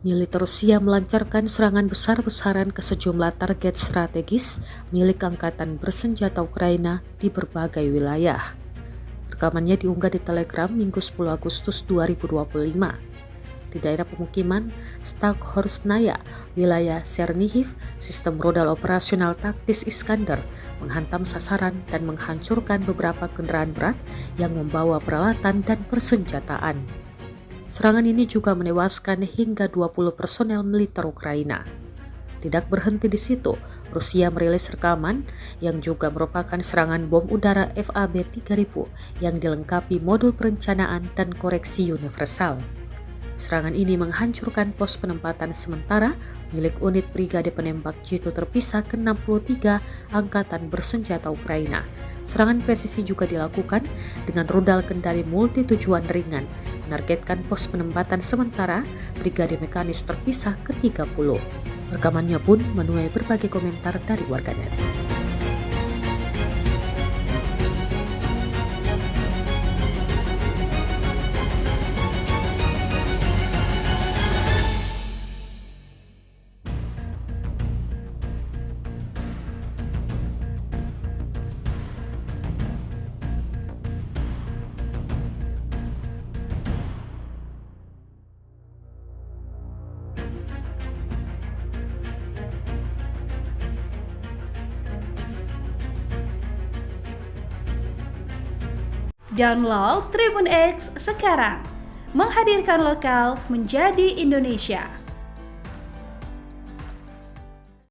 Militer Rusia melancarkan serangan besar-besaran ke sejumlah target strategis milik Angkatan Bersenjata Ukraina di berbagai wilayah. Rekamannya diunggah di Telegram Minggu 10 Agustus 2025. Di daerah pemukiman Stakhorsnaya, wilayah Chernihiv, sistem rudal operasional taktis Iskander menghantam sasaran dan menghancurkan beberapa kendaraan berat yang membawa peralatan dan persenjataan. Serangan ini juga menewaskan hingga 20 personel militer Ukraina. Tidak berhenti di situ, Rusia merilis rekaman yang juga merupakan serangan bom udara FAB-3000 yang dilengkapi modul perencanaan dan koreksi universal. Serangan ini menghancurkan pos penempatan sementara milik unit Brigade Penembak Jitu Terpisah ke-63 Angkatan Bersenjata Ukraina. Serangan presisi juga dilakukan dengan rudal kendali multi-tujuan ringan, menargetkan pos penempatan sementara Brigade Mekanis Terpisah ke-30. Rekamannya pun menuai berbagai komentar dari warganet. Download Tribun X sekarang, menghadirkan lokal menjadi Indonesia.